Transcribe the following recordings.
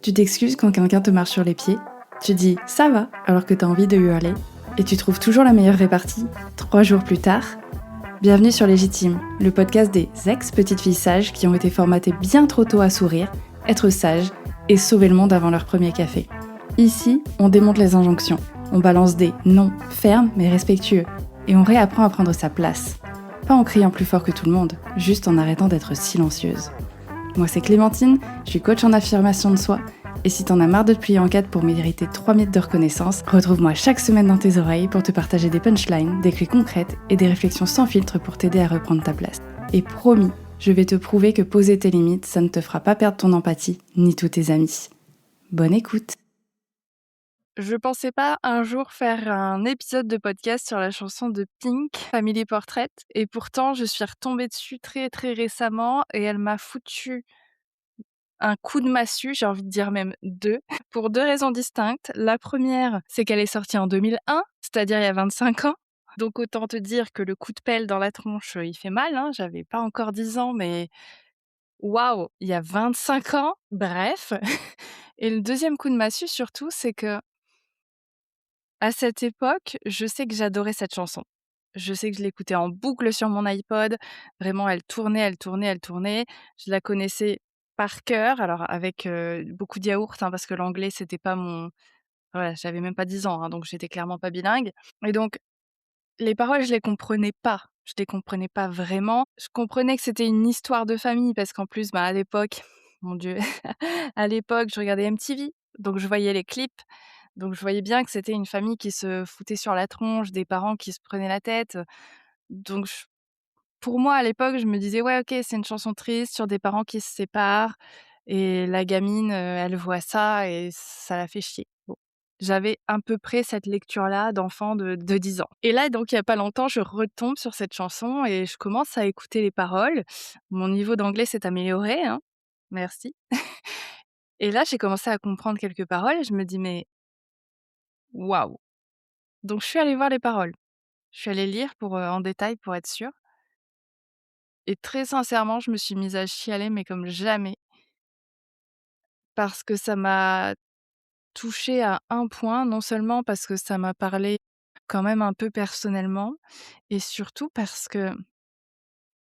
Tu t'excuses quand quelqu'un te marche sur les pieds. Tu dis ça va alors que t'as envie de hurler. Et tu trouves toujours la meilleure répartie 3 jours plus tard. Bienvenue sur Légitime, le podcast des ex-petites filles sages qui ont été formatées bien trop tôt à sourire, être sages et sauver le monde avant leur premier café. Ici, on démonte les injonctions, on balance des non fermes mais respectueux et on réapprend à prendre sa place. Pas en criant plus fort que tout le monde, juste en arrêtant d'être silencieuse. Moi c'est Clémentine, je suis coach en affirmation de soi et si t'en as marre de te plier en quatre pour mériter 3 mètres de reconnaissance, retrouve-moi chaque semaine dans tes oreilles pour te partager des punchlines, des clés concrètes et des réflexions sans filtre pour t'aider à reprendre ta place. Et promis, je vais te prouver que poser tes limites, ça ne te fera pas perdre ton empathie, ni tous tes amis. Bonne écoute. Je pensais pas un jour faire un épisode de podcast sur la chanson de Pink, Family Portrait, et pourtant je suis retombée dessus très très récemment et elle m'a foutu un coup de massue, j'ai envie de dire même 2, pour 2 raisons distinctes. La première, c'est qu'elle est sortie en 2001, c'est-à-dire il y a 25 ans. Donc autant te dire que le coup de pelle dans la tronche, il fait mal, hein. J'avais pas encore 10 ans, mais waouh, il y a 25 ans, bref. Et le deuxième coup de massue surtout, c'est que à cette époque, je sais que j'adorais cette chanson. Je sais que je l'écoutais en boucle sur mon iPod. Vraiment, elle tournait, elle tournait, elle tournait. Je la connaissais par cœur, alors avec, beaucoup de yaourt, hein, parce que l'anglais, c'était pas mon voilà, j'avais même pas 10 ans, hein, donc j'étais clairement pas bilingue et donc les paroles, je les comprenais pas. Je les comprenais pas vraiment. Je comprenais que c'était une histoire de famille parce qu'en plus, à l'époque, mon Dieu, à l'époque, je regardais MTV, donc je voyais les clips. Donc je voyais bien que c'était une famille qui se foutait sur la tronche, des parents qui se prenaient la tête. Donc j Pour moi, à l'époque, je me disais: «Ouais, OK, c'est une chanson triste sur des parents qui se séparent et la gamine, elle voit ça et ça la fait chier». Bon, j'avais à peu près cette lecture-là d'enfant de 10 ans. Et là, donc il y a pas longtemps, je retombe sur cette chanson et je commence à écouter les paroles. Mon niveau d'anglais s'est amélioré, hein, merci. Et là, j'ai commencé à comprendre quelques paroles et je me dis: «Mais waouh!» Donc je suis allée voir les paroles. Je suis allée lire en détail pour être sûre et très sincèrement, je me suis mise à chialer, mais comme jamais, parce que ça m'a touchée à un point, non seulement parce que ça m'a parlé quand même un peu personnellement et surtout parce que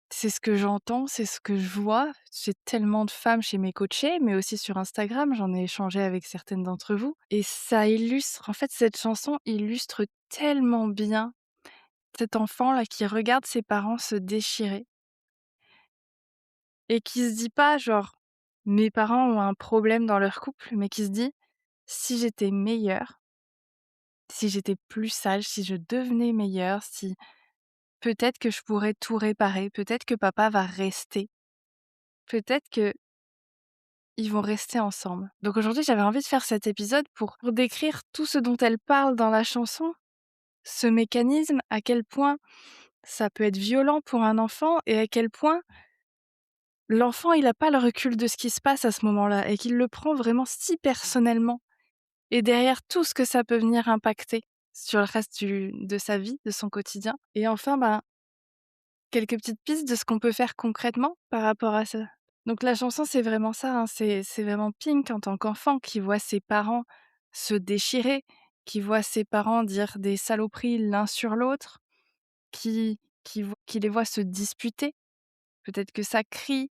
c'est ce que j'entends, c'est ce que je vois. J'ai tellement de femmes chez mes coachées, mais aussi sur Instagram, j'en ai échangé avec certaines d'entre vous et ça illustre en fait, cette chanson illustre tellement bien cet enfant-là qui regarde ses parents se déchirer et qui se dit pas genre: «Mes parents ont un problème dans leur couple», mais qui se dit: «Si j'étais meilleure, si j'étais plus sage, si je devenais meilleure, si peut-être que je pourrais tout réparer, peut-être que papa va rester, peut-être qu'ils vont rester ensemble». Donc aujourd'hui, j'avais envie de faire cet épisode pour décrire tout ce dont elle parle dans la chanson, ce mécanisme, à quel point ça peut être violent pour un enfant et à quel point l'enfant, il a pas le recul de ce qui se passe à ce moment-là et qu'il le prend vraiment si personnellement et derrière tout ce que ça peut venir impacter sur le reste de sa vie, de son quotidien et enfin, quelques petites pistes de ce qu'on peut faire concrètement par rapport à ça. Donc la chanson, c'est vraiment ça, hein, c'est vraiment Pink en tant qu'enfant qui voit ses parents se déchirer, qui voit ses parents dire des saloperies l'un sur l'autre, qui les voit se disputer. Peut-être que ça crie.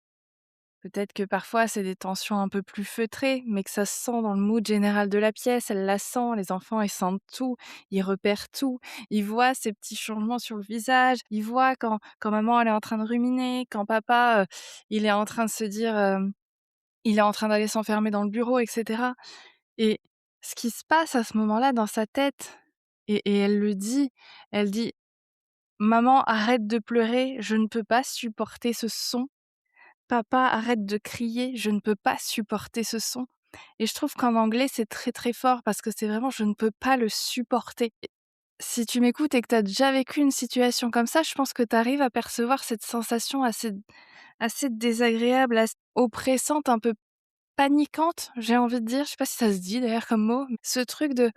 Peut-être que parfois c'est des tensions un peu plus feutrées, mais que ça se sent dans le mood général de la pièce, elle la sent, les enfants ils sentent tout, ils repèrent tout, ils voient ces petits changements sur le visage, ils voient quand maman elle est en train de ruminer, quand papa, il est en train de se dire, il est en train d'aller s'enfermer dans le bureau et cetera et ce qui se passe à ce moment-là dans sa tête et elle dit: «Maman arrête de pleurer, je ne peux pas supporter ce son». Papa, arrête de crier, je ne peux pas supporter ce son et je trouve qu'en anglais, c'est très, très fort parce que c'est vraiment: «Je ne peux pas le supporter». Et si tu m'écoutes et que tu as déjà vécu une situation comme ça, je pense que tu arrives à percevoir cette sensation assez désagréable, oppressante, un peu paniquante, j'ai envie de dire. Je sais pas si ça se dit d'ailleurs comme mot, mais ce truc de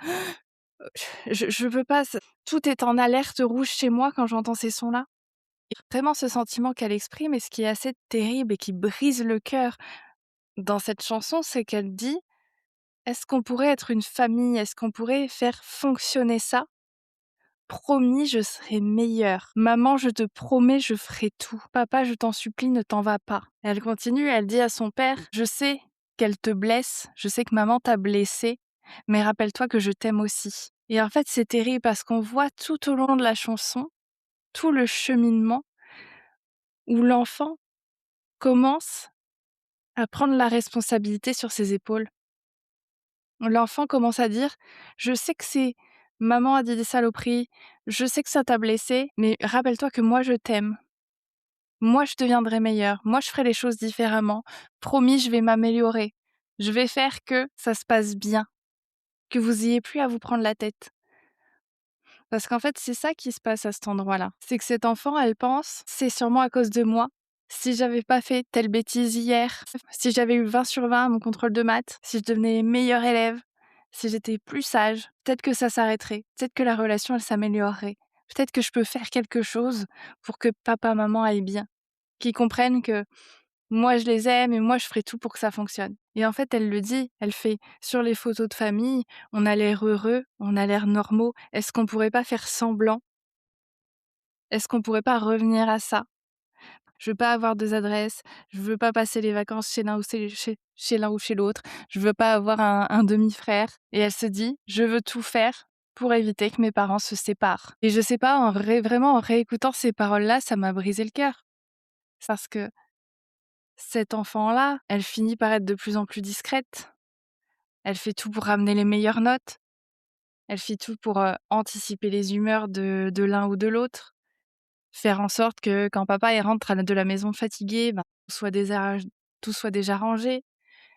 je peux pas, tout est en alerte rouge chez moi quand j'entends ces sons-là. Et vraiment ce sentiment qu'elle exprime et ce qui est assez terrible et qui brise le cœur dans cette chanson, c'est qu'elle dit: Est-ce qu'on pourrait être une famille? Est-ce qu'on pourrait faire fonctionner ça? Promis, je serai meilleure. Maman, je te promets, je ferai tout. Papa, je t'en supplie, ne t'en va pas. Elle continue, elle dit à son père, je sais qu'elle te blesse, je sais que maman t'a blessé, mais rappelle-toi que je t'aime aussi. Et en fait, c'est terrible parce qu'on voit tout au long de la chanson, tout le cheminement où l'enfant commence à prendre la responsabilité sur ses épaules. L'enfant commence à dire: «Je sais que c'est maman a dit des saloperies, je sais que ça t'a blessé, mais rappelle-toi que moi je t'aime. Moi je deviendrai meilleure, moi je ferai les choses différemment. Promis, je vais m'améliorer. Je vais faire que ça se passe bien, que vous ayez plus à vous prendre la tête». Parce qu'en fait, c'est ça qui se passe à cet endroit-là. C'est que cette enfant, elle pense: «C'est sûrement à cause de moi. Si j'avais pas fait telle bêtise hier, si j'avais eu 20 sur 20 à mon contrôle de maths, si je devenais meilleure élève, si j'étais plus sage, peut-être que ça s'arrêterait. Peut-être que la relation, elle s'améliorerait. Peut-être que je peux faire quelque chose pour que papa, maman aillent bien, qu'ils comprennent que moi, je les aime et moi, je ferai tout pour que ça fonctionne». Et en fait, elle le dit, elle fait: «Sur les photos de famille, on a l'air heureux, on a l'air normaux. Est-ce qu'on pourrait pas faire semblant? Est-ce qu'on pourrait pas revenir à ça? Je veux pas avoir 2 adresses, je veux pas passer les vacances chez l'un ou chez l'un ou chez l'autre, je veux pas avoir un demi-frère». Et elle se dit: «Je veux tout faire pour éviter que mes parents se séparent». Et je sais pas, vraiment en réécoutant ces paroles-là, ça m'a brisé le cœur. Parce que cette enfant-là, elle finit par être de plus en plus discrète. Elle fait tout pour ramener les meilleures notes. Elle fait tout pour, anticiper les humeurs de l'un ou de l'autre. Faire en sorte que quand papa il rentre de la maison fatigué, ben, tout soit déjà rangé.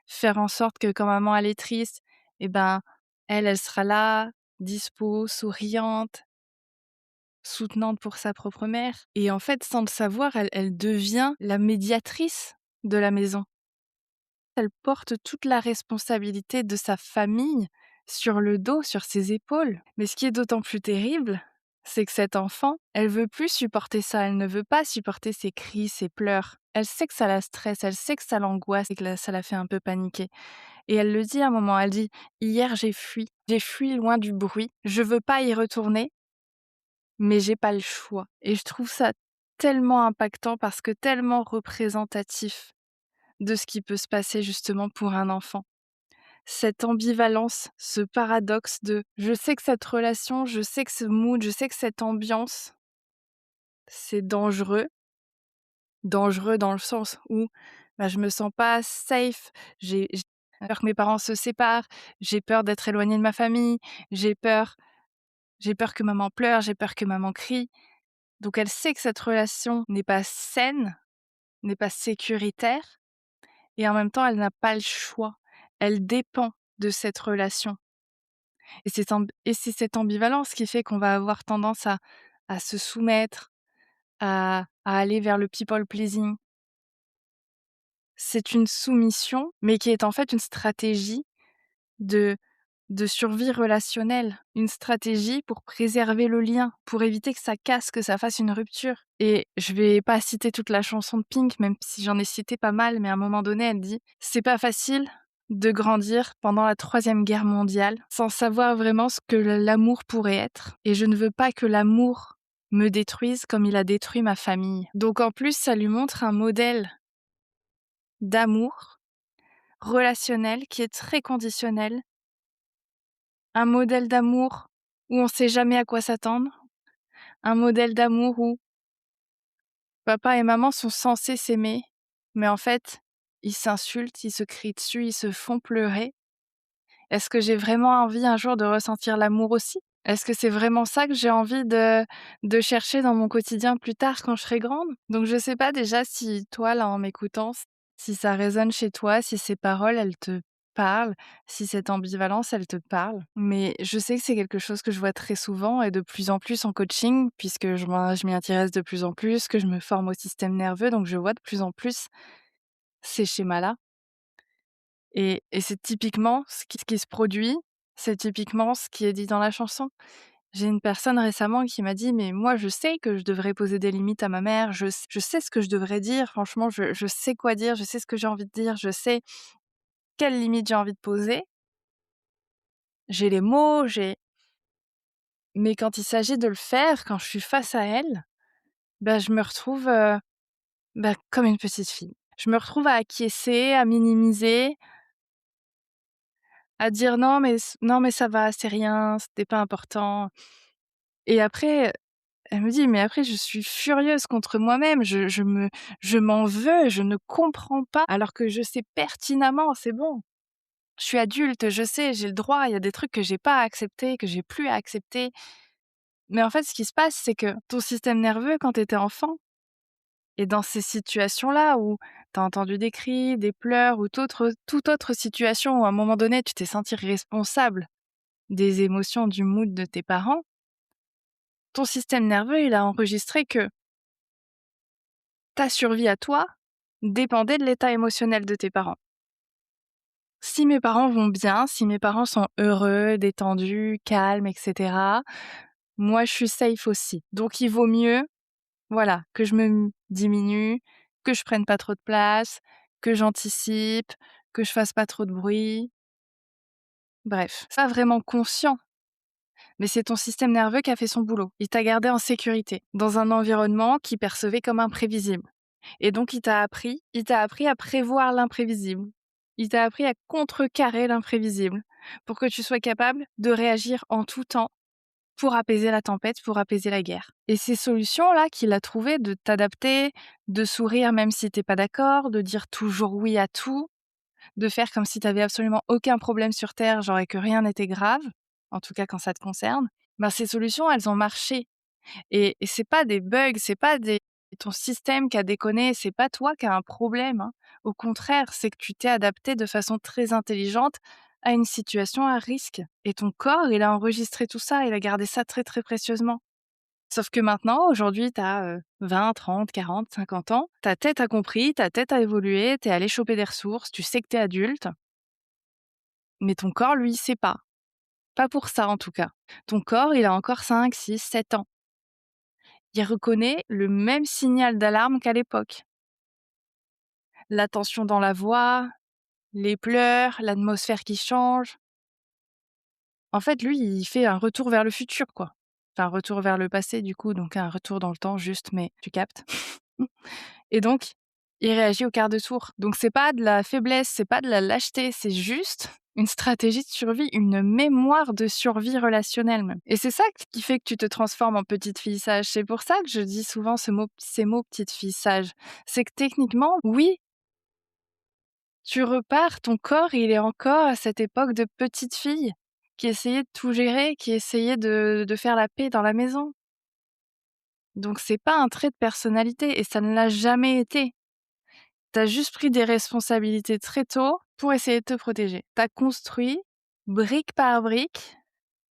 Faire en sorte que quand maman elle est triste, et ben, elle sera là, dispo, souriante, soutenante pour sa propre mère. Et en fait, sans le savoir, elle devient la médiatrice de la maison. Elle porte toute la responsabilité de sa famille sur le dos, sur ses épaules. Mais ce qui est d'autant plus terrible, c'est que cette enfant, elle veut plus supporter ça, elle ne veut pas supporter ses cris, ses pleurs. Elle sait que ça la stresse, elle sait que ça l'angoisse et que ça la fait un peu paniquer. Et elle le dit à un moment, elle dit: «Hier j'ai fui loin du bruit, je veux pas y retourner, mais j'ai pas le choix». Et je trouve ça tellement impactant parce que tellement représentatif de ce qui peut se passer justement pour un enfant. Cette ambivalence, ce paradoxe de: je sais que cette relation, je sais que ce mood, je sais que cette ambiance, c'est dangereux. Dangereux dans le sens où, bah, je me sens pas safe, j'ai peur que mes parents se séparent, j'ai peur d'être éloignée de ma famille, j'ai peur j'ai peur que maman pleure, j'ai peur que maman crie. Donc elle sait que cette relation n'est pas saine, n'est pas sécuritaire, et en même temps, elle n'a pas le choix. Elle dépend de cette relation. Et c'est cette ambivalence qui fait qu'on va avoir tendance à se soumettre, à aller vers le people pleasing. C'est une soumission, mais qui est en fait une stratégie de de survie relationnelle, une stratégie pour préserver le lien, pour éviter que ça casse, que ça fasse une rupture. Et je vais pas citer toute la chanson de Pink, même si j'en ai cité pas mal, mais à un moment donné, elle dit: «C'est pas facile de grandir pendant la 3e guerre mondiale sans savoir vraiment ce que l'amour pourrait être, et je ne veux pas que l'amour me détruise comme il a détruit ma famille». Donc en plus, ça lui montre un modèle d'amour relationnel qui est très conditionnel, un modèle d'amour où on sait jamais à quoi s'attendre, un modèle d'amour où papa et maman sont censés s'aimer, mais en fait, ils s'insultent, ils se crient dessus, ils se font pleurer. Est-ce que j'ai vraiment envie un jour de ressentir l'amour aussi? Est-ce que c'est vraiment ça que j'ai envie de chercher dans mon quotidien plus tard quand je serai grande? Donc je sais pas déjà si toi, là, en m'écoutant, si ça résonne chez toi, si ces paroles, elles te parlent, si cette ambivalence, elle te parle. Mais je sais que c'est quelque chose que je vois très souvent et de plus en plus en coaching, puisque je m'y intéresse de plus en plus, que je me forme au système nerveux, donc je vois de plus en plus ces schémas-là. Et c'est typiquement ce qui se produit, c'est typiquement ce qui est dit dans la chanson. J'ai une personne récemment qui m'a dit: «Mais moi, je sais que je devrais poser des limites à ma mère, je sais ce que je devrais dire, franchement, je sais quoi dire, je sais ce que j'ai envie de dire, je sais quelles limites j'ai envie de poser, j'ai les mots, mais quand il s'agit de le faire, quand je suis face à elle, bah, je me retrouve, comme une petite fille. Je me retrouve à acquiescer, à minimiser, à dire: non mais ça va, c'est rien, c'était pas important» et après, elle me dit: «Mais après je suis furieuse contre moi-même, je m'en veux, je ne comprends pas, alors que je sais pertinemment, c'est bon. Je suis adulte, je sais, j'ai le droit, il y a des trucs que j'ai pas à accepter, que j'ai plus à accepter». Mais en fait, ce qui se passe, c'est que ton système nerveux, quand tu étais enfant et dans ces situations-là où tu as entendu des cris, des pleurs ou toute autre situation où à un moment donné, tu t'es senti responsable des émotions, du mood de tes parents, ton système nerveux, il a enregistré que ta survie à toi dépendait de l'état émotionnel de tes parents. Si mes parents vont bien, si mes parents sont heureux, détendus, calmes, etc., moi, je suis safe aussi. Donc il vaut mieux, voilà, que je me diminue, que je prenne pas trop de place, que j'anticipe, que je fasse pas trop de bruit. Bref, c'est pas vraiment conscient, mais c'est ton système nerveux qui a fait son boulot. Il t'a gardé en sécurité, dans un environnement qui percevait comme imprévisible. Et donc il t'a appris à prévoir l'imprévisible. Il t'a appris à contrecarrer l'imprévisible, pour que tu sois capable de réagir en tout temps pour apaiser la tempête, pour apaiser la guerre. Et ces solutions-là qu'il a trouvées, de t'adapter, de sourire même si t'es pas d'accord, de dire toujours oui à tout, de faire comme si t'avais absolument aucun problème sur Terre, genre et que rien n'était grave, en tout cas quand ça te concerne, ben ces solutions, elles ont marché. Et c'est pas des bugs, c'est pas ton système qui a déconné, c'est pas toi qui as un problème, hein. Au contraire, c'est que tu t'es adapté de façon très intelligente à une situation à risque. Et ton corps, il a enregistré tout ça, il a gardé ça très, très précieusement. Sauf que maintenant, aujourd'hui, tu as 20, 30, 40, 50 ans, ta tête a compris, ta tête a évolué, tu es allé choper des ressources, tu sais que tu es adulte, mais ton corps, lui, il sait pas. Pas pour ça, en tout cas. Ton corps, il a encore 5, 6, 7 ans. Il reconnaît le même signal d'alarme qu'à l'époque. La tension dans la voix, les pleurs, l'atmosphère qui change. En fait, lui, il fait un retour vers le futur, quoi. Enfin, un retour vers le passé, du coup, donc un retour dans le temps juste, mais tu captes? Et donc, il réagit au quart de tour. Donc c'est pas de la faiblesse, c'est pas de la lâcheté, c'est juste une stratégie de survie, une mémoire de survie relationnelle même. Et c'est ça qui fait que tu te transformes en petite fille sage. C'est pour ça que je dis souvent ces mots petite fille sage. C'est que techniquement, oui, tu repars, ton corps, il est encore à cette époque de petite fille qui essayait de tout gérer, qui essayait de faire la paix dans la maison. Donc c'est pas un trait de personnalité et ça ne l'a jamais été. Tu as juste pris des responsabilités très tôt pour essayer de te protéger. Tu as construit, brique par brique,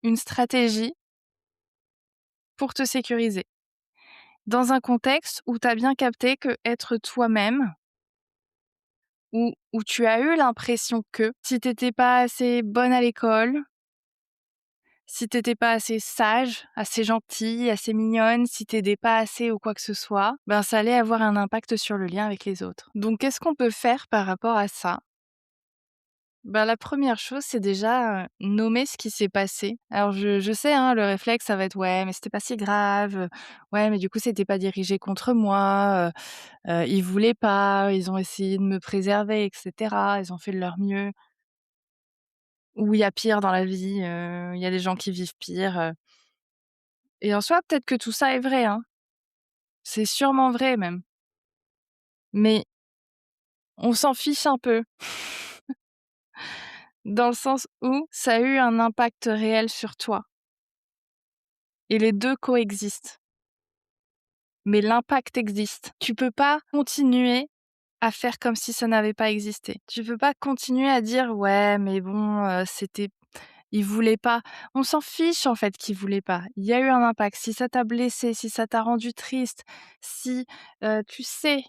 une stratégie pour te sécuriser. Dans un contexte où tu as bien capté que être toi-même, où tu as eu l'impression que si t'étais pas assez bonne à l'école, si t'étais pas assez sage, assez gentille, assez mignonne, si t'aidais pas assez ou quoi que ce soit, ben ça allait avoir un impact sur le lien avec les autres. Donc qu'est-ce qu'on peut faire par rapport à ça? Bah, la première chose, c'est déjà, nommer ce qui s'est passé. Alors je sais, hein, le réflexe, ça va être: «Ouais, mais c'était pas si grave, ouais, mais du coup, c'était pas dirigé contre moi, ils voulaient pas, ils ont essayé de me préserver et cetera, ils ont fait de leur mieux». Ou il y a pire dans la vie, il y a des gens qui vivent pire, et en soi, peut-être que tout ça est vrai, hein. C'est sûrement vrai même, mais on s'en fiche un peu, dans le sens où ça a eu un impact réel sur toi et les 2 coexistent. Mais l'impact existe. Tu peux pas continuer à faire comme si ça n'avait pas existé. Tu peux pas continuer à dire: «Ouais, mais bon, c'était il voulait pas». On s'en fiche en fait qu'il voulait pas. Il y a eu un impact. Si ça t'a blessé, si ça t'a rendu triste, si, tu sais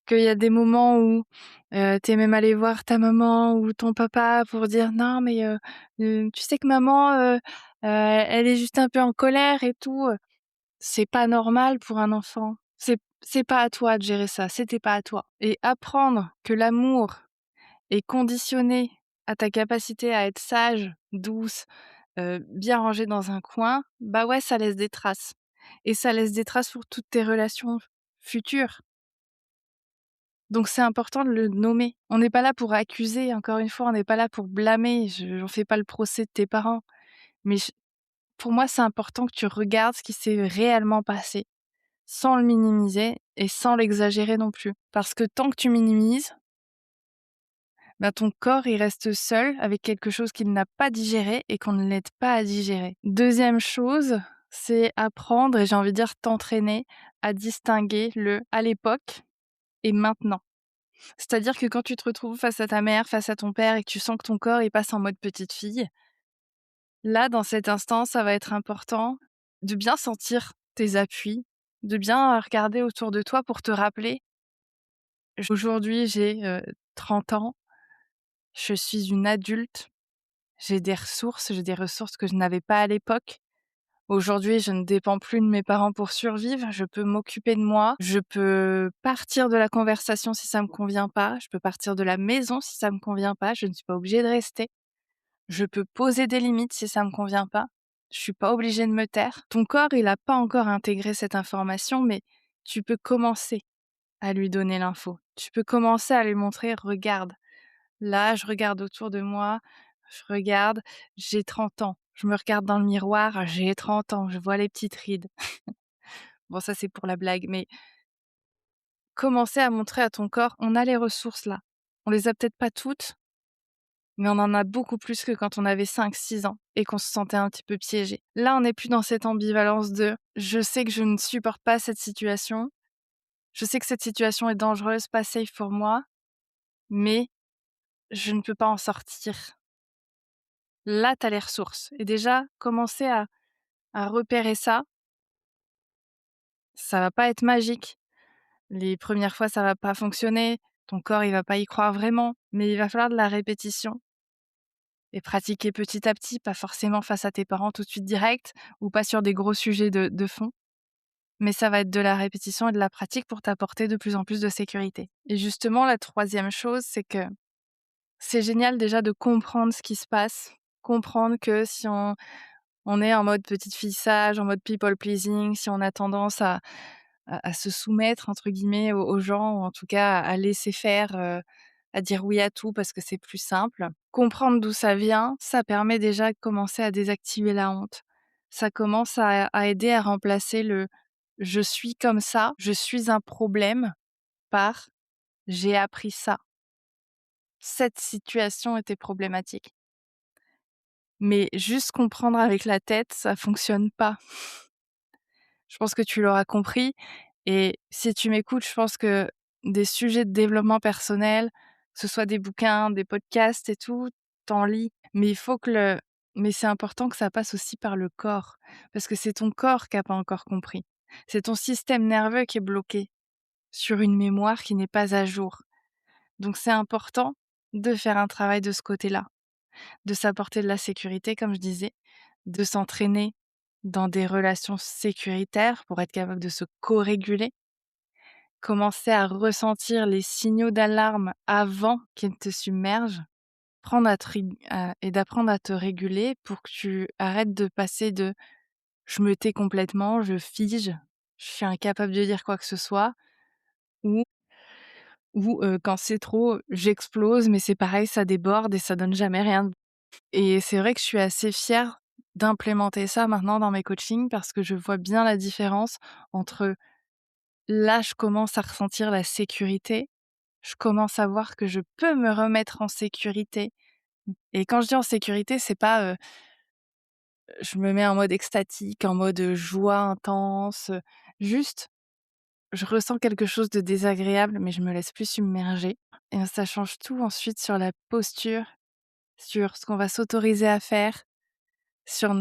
qu'il y a des moments où, tu es même allé voir ta maman ou ton papa pour dire: «Non mais, tu sais que maman, elle est juste un peu en colère et tout», c'est pas normal pour un enfant. C'est pas à toi de gérer ça, c'était pas à toi. Et apprendre que l'amour est conditionné à ta capacité à être sage, douce, bien rangée dans un coin, bah ouais, ça laisse des traces et ça laisse des traces pour toutes tes relations futures. Donc c'est important de le nommer. On n'est pas là pour accuser, encore une fois, on n'est pas là pour blâmer. On fais pas le procès de tes parents. Mais pour moi, c'est important que tu regardes ce qui s'est réellement passé, sans le minimiser et sans l'exagérer non plus. Parce que tant que tu minimises, bah, ton corps, il reste seul avec quelque chose qu'il n'a pas digéré et qu'on ne l'aide pas à digérer. Deuxième chose, c'est apprendre, et j'ai envie de dire t'entraîner, à distinguer le «à l'époque» et «maintenant». C'est-à-dire que quand tu te retrouves face à ta mère, face à ton père et que tu sens que ton corps, il passe en mode petite fille, là, dans cet instant, ça va être important de bien sentir tes appuis, de bien regarder autour de toi pour te rappeler: «Aujourd'hui, j'ai, 30 ans, je suis une adulte, j'ai des ressources que je n'avais pas à l'époque. Aujourd'hui, je ne dépends plus de mes parents pour survivre, je peux m'occuper de moi, je peux partir de la conversation si ça me convient pas, je peux partir de la maison si ça me convient pas, je ne suis pas obligée de rester. Je peux poser des limites si ça me convient pas. Je suis pas obligée de me taire». Ton corps, il a pas encore intégré cette information, mais tu peux commencer à lui donner l'info. Tu peux commencer à lui montrer: «Regarde, là, je regarde autour de moi, je regarde, j'ai 30 ans. Je me regarde dans le miroir, j'ai 30 ans, je vois les petites rides». Bon, ça, c'est pour la blague, mais commencer à montrer à ton corps: «On a les ressources là. On les a peut-être pas toutes, mais on en a beaucoup plus que quand on avait 5, 6 ans et qu'on se sentait un petit peu piégé». Là, on n'est plus dans cette ambivalence de: «Je sais que je ne supporte pas cette situation, je sais que cette situation est dangereuse, pas safe pour moi, mais je ne peux pas en sortir». Là, tu as les ressources et déjà commencer à repérer ça, ça va pas être magique. Les premières fois, ça va pas fonctionner, ton corps, il va pas y croire vraiment, mais il va falloir de la répétition et pratiquer petit à petit, pas forcément face à tes parents tout de suite direct ou pas sur des gros sujets de fond, mais ça va être de la répétition et de la pratique pour t'apporter de plus en plus de sécurité. Et justement, la troisième chose, c'est que c'est génial déjà de comprendre ce qui se passe, comprendre que si on est en mode petite fille sage, en mode people pleasing, si on a tendance à se «soumettre» entre guillemets aux gens ou en tout cas à laisser faire, à dire oui à tout parce que c'est plus simple. Comprendre d'où ça vient, ça permet déjà de commencer à désactiver la honte. Ça commence à aider à remplacer le «je suis comme ça, je suis un problème» par «j'ai appris ça, cette situation était problématique». Mais juste comprendre avec la tête, ça fonctionne pas. Je pense que tu l'auras compris et si tu m'écoutes, je pense que des sujets de développement personnel, que ce soit des bouquins, des podcasts et tout, tu lis, mais il faut que mais c'est important que ça passe aussi par le corps, parce que c'est ton corps qui a pas encore compris. C'est ton système nerveux qui est bloqué sur une mémoire qui n'est pas à jour. Donc c'est important de faire un travail de ce côté-là, de s'apporter de la sécurité, comme je disais, de s'entraîner dans des relations sécuritaires pour être capable de se co-réguler, commencer à ressentir les signaux d'alarme avant qu'ils ne te submergent, prendre à te et d'apprendre à te réguler pour que tu arrêtes de passer de «je me tais complètement, je fige, je suis incapable de dire quoi que ce soit» ou quand c'est trop, «j'explose, mais c'est pareil, ça déborde et ça donne jamais rien». Et c'est vrai que je suis assez fière d'implémenter ça maintenant dans mes coachings parce que je vois bien la différence entre là, je commence à ressentir la sécurité, je commence à voir que je peux me remettre en sécurité et quand je dis en sécurité, c'est pas, je me mets en mode extatique, en mode, joie intense, juste je ressens quelque chose de désagréable mais je me laisse plus submerger et ça change tout ensuite sur la posture, sur ce qu'on va s'autoriser à faire. Sur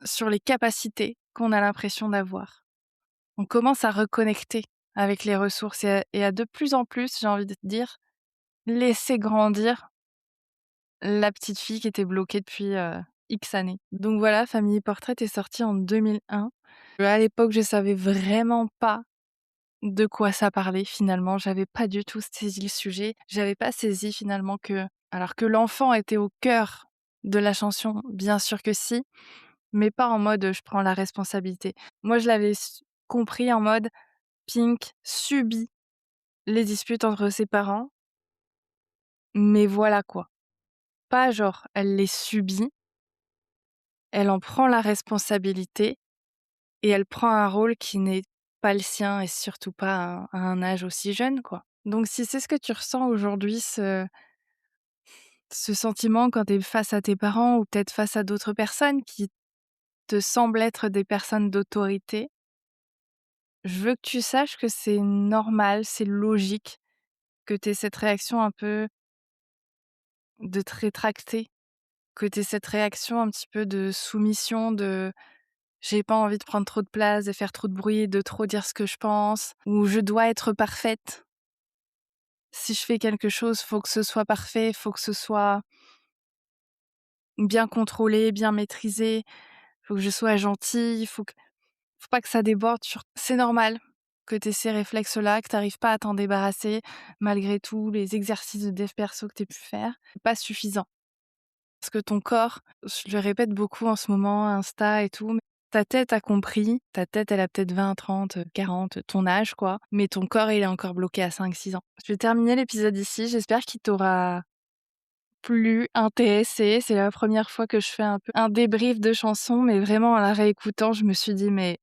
sur les capacités qu'on a l'impression d'avoir. On commence à reconnecter avec les ressources et à de plus en plus, j'ai envie de te dire, laisser grandir la petite fille qui était bloquée depuis, X années. Donc voilà, Family Portrait est sorti en 2001. À l'époque, je savais vraiment pas de quoi ça parlait finalement. J'avais pas du tout saisi le sujet. J'avais pas saisi finalement que Alors que l'enfant était au cœur de la chanson, bien sûr que si, mais pas en mode je prends la responsabilité. Moi, je l'avais compris en mode Pink subit les disputes entre ses parents, mais voilà quoi. Pas genre elle les subit, elle en prend la responsabilité et elle prend un rôle qui n'est pas le sien et surtout pas à un âge aussi jeune, quoi. Donc si c'est ce que tu ressens aujourd'hui, ce sentiment quand tu es face à tes parents ou peut-être face à d'autres personnes qui te semblent être des personnes d'autorité, je veux que tu saches que c'est normal, c'est logique que tu aies cette réaction un peu de te rétracter, que tu aies cette réaction un petit peu de soumission, de j'ai pas envie de prendre trop de place, de faire trop de bruit, de trop dire ce que je pense, ou je dois être parfaite. Si je fais quelque chose, faut que ce soit parfait, faut que ce soit bien contrôlé, bien maîtrisé, faut que je sois gentille, faut pas que ça déborde sur c'est normal que tu aies ces réflexes-là, que tu arrives pas à t'en débarrasser malgré tous les exercices de dev perso que tu aies pu faire. C'est pas suffisant. Parce que ton corps, je le répète beaucoup en ce moment, Insta et tout, mais ta tête a compris, ta tête elle a peut-être 20, 30, 40, ton âge quoi, mais ton corps il est encore bloqué à 5-6 ans. Je vais terminer l'épisode ici, j'espère qu'il t'aura plu, intéressé. C'est la première fois que je fais un peu un débrief de chanson, mais vraiment en la réécoutant, je me suis dit mais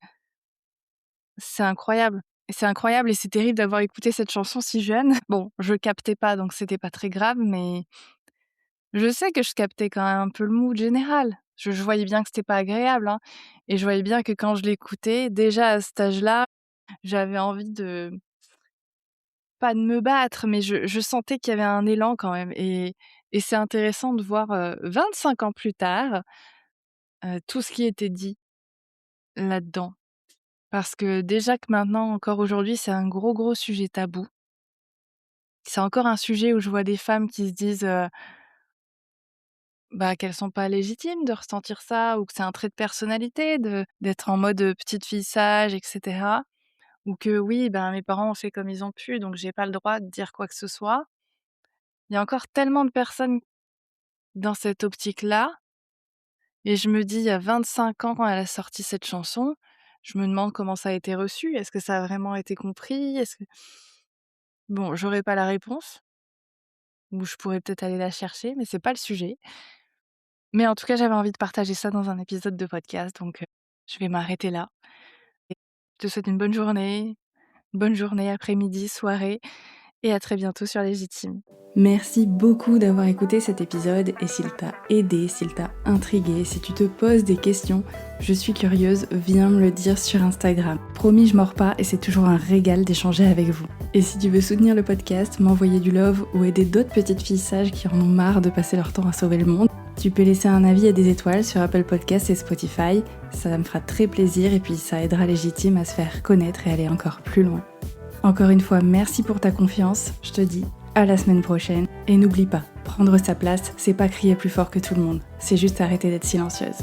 c'est incroyable. Et c'est incroyable et c'est terrible d'avoir écouté cette chanson si jeune. Bon, je captais pas donc c'était pas très grave, mais je sais que je captais quand même un peu le mood général. Je voyais bien que c'était pas agréable, hein, et je voyais bien que quand je l'écoutais, déjà à cet âge-là, j'avais envie de pas de me battre, mais je sentais qu'il y avait un élan quand même et c'est intéressant de voir, 25 ans plus tard, tout ce qui était dit là-dedans. Parce que déjà que maintenant, encore aujourd'hui, c'est un gros, gros sujet tabou. C'est encore un sujet où je vois des femmes qui se disent, bah, qu'elles sont pas légitimes de ressentir ça ou que c'est un trait de personnalité d'être en mode, petite fille sage et cetera. Ou que oui, ben, mes parents ont fait comme ils ont pu, donc j'ai pas le droit de dire quoi que ce soit. Il y a encore tellement de personnes dans cette optique-là et je me dis, il y a 25 ans quand elle a sorti cette chanson, je me demande comment ça a été reçu. Est-ce que ça a vraiment été compris? Est-ce que bon, j'aurais pas la réponse ou je pourrais peut-être aller la chercher, mais c'est pas le sujet. Mais en tout cas, j'avais envie de partager ça dans un épisode de podcast, donc je vais m'arrêter là. Et je te souhaite une bonne journée, après-midi, soirée et à très bientôt sur Légitime. Merci beaucoup d'avoir écouté cet épisode et s'il t'a aidé, s'il t'a intrigué, si tu te poses des questions, je suis curieuse, viens me le dire sur Instagram. Promis, je mords pas et c'est toujours un régal d'échanger avec vous. Et si tu veux soutenir le podcast, m'envoyer du love ou aider d'autres petites filles sages qui en ont marre de passer leur temps à sauver le monde, tu peux laisser un avis et des étoiles sur Apple Podcasts et Spotify, ça me fera très plaisir et puis ça aidera Légitime à se faire connaître et aller encore plus loin. Encore une fois, merci pour ta confiance, je te dis à la semaine prochaine. Et n'oublie pas, prendre sa place, c'est pas crier plus fort que tout le monde, c'est juste arrêter d'être silencieuse.